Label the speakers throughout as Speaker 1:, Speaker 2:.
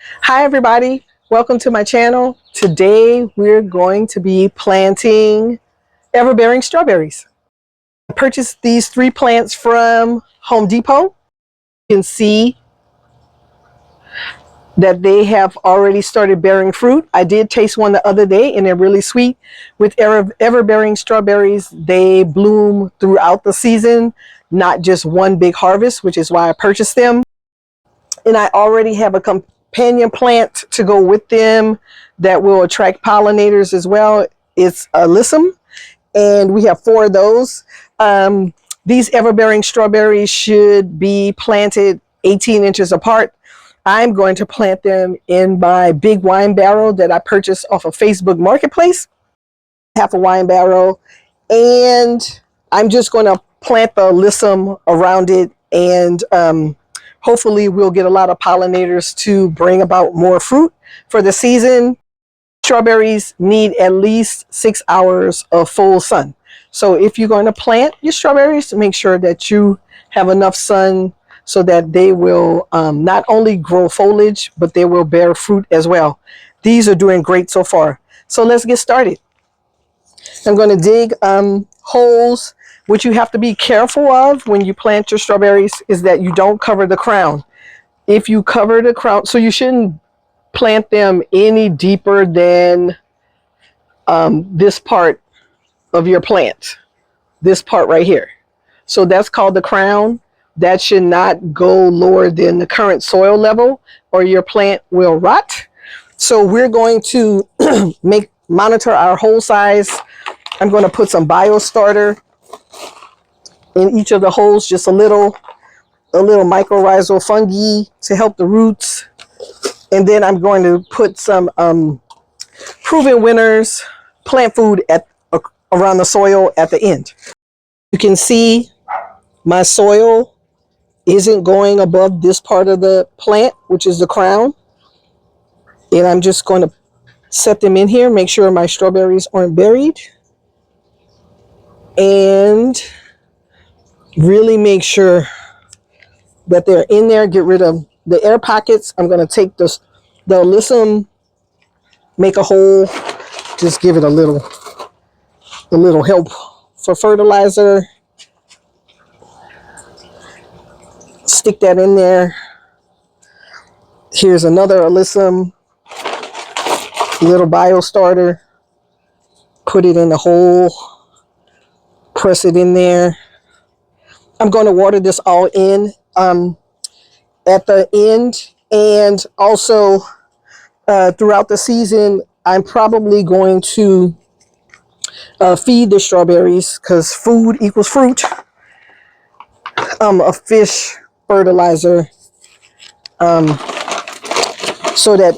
Speaker 1: Hi everybody, welcome to my channel. Today we're going to be planting everbearing strawberries. I purchased these 3 plants from Home Depot. You can see that they have already started bearing fruit. I did taste one the other day and they're really sweet. With everbearing strawberries, they bloom throughout the season, not just one big harvest, which is why I purchased them. And I already have a companion plant to go with them that will attract pollinators as well. It's alyssum, and we have 4 of those. These everbearing strawberries should be planted 18 inches apart. I'm going to plant them in my big wine barrel that I purchased off of Facebook Marketplace, half a wine barrel, and I'm just going to plant the alyssum around it, and hopefully we'll get a lot of pollinators to bring about more fruit for the season. Strawberries need at least 6 hours of full sun. So if you're going to plant your strawberries, make sure that you have enough sun so that they will not only grow foliage, but they will bear fruit as well. These are doing great so far. So let's get started. I'm going to dig holes. What you have to be careful of when you plant your strawberries is that you don't cover the crown. If you cover the crown, so you shouldn't plant them any deeper than this part of your plant, this part right here. So that's called the crown. That should not go lower than the current soil level or your plant will rot. So we're going to monitor our hole size. I'm going to put some biostarter in each of the holes, just a little mycorrhizal fungi to help the roots. And then I'm going to put some proven winners plant food around the soil at the end. You can see my soil isn't going above this part of the plant, which is the crown. And I'm just going to set them in here, make sure my strawberries aren't buried. And really make sure that they're in there. Get rid of the air pockets. I'm going to take the alyssum, make a hole, just give it a little help for fertilizer. Stick that in there. Here's another alyssum, little biostarter. Put it in the hole. Press it in there. I'm going to water this all in at the end, and also throughout the season I'm probably going to feed the strawberries, because food equals fruit, a fish fertilizer, so that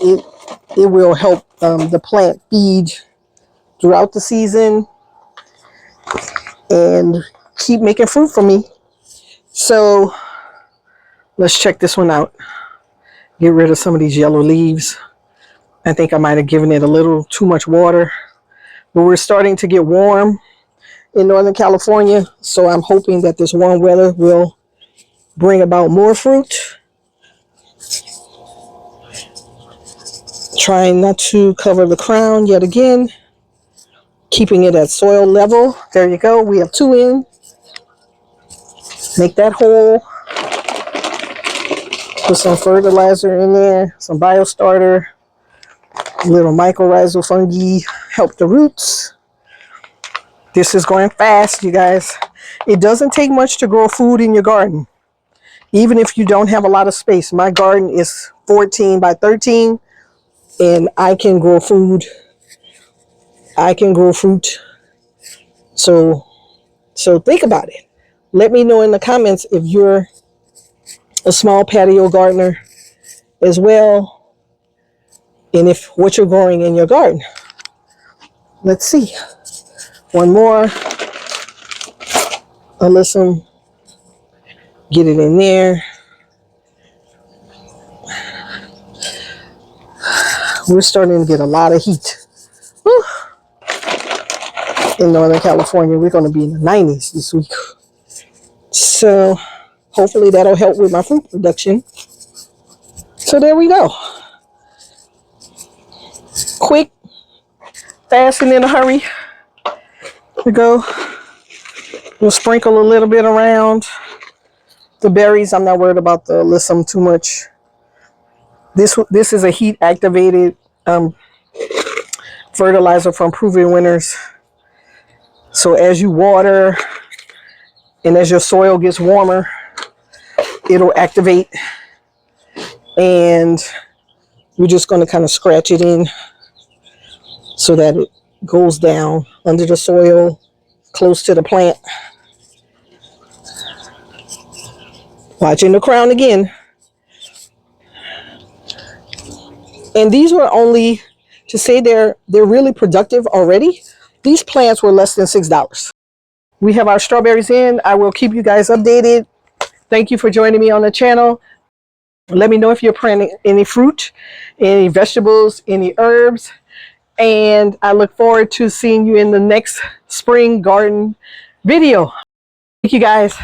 Speaker 1: it will help the plant feed throughout the season and keep making fruit for me. So let's check this one out. Get rid of some of these yellow leaves. I think I might have given it a little too much water, but we're starting to get warm in Northern California, so I'm hoping that this warm weather will bring about more fruit. Trying not to cover the crown yet again, keeping it at soil level. There you go. We have 2 in. Make that hole. Put some fertilizer in there, some biostarter, a little mycorrhizal fungi, help the roots. This is going fast, you guys. It doesn't take much to grow food in your garden, even if you don't have a lot of space. My garden is 14 by 13, and I can grow food. I can grow fruit. So think about it. Let me know in the comments if you're a small patio gardener as well, and if what you're growing in your garden. Let's see. One more. Alyssum. Get it in there. We're starting to get a lot of heat. Whew. In Northern California, we're going to be in the 90s this week. So hopefully that'll help with my fruit production. So there we go. quick, fast, and in a hurry. We go. We'll sprinkle a little bit around the berries. I'm not worried about the alyssum too much. This is a heat activated fertilizer from Proven Winners. So as you water and as your soil gets warmer, it'll activate, and we're just going to kind of scratch it in so that it goes down under the soil close to the plant. Watching the crown again. And these were only, to say they're really productive already, these plants were less than $6. We have our strawberries in. I will keep you guys updated. Thank you for joining me on the channel. Let me know if you're planting any fruit, any vegetables, any herbs. And I look forward to seeing you in the next spring garden video. Thank you guys.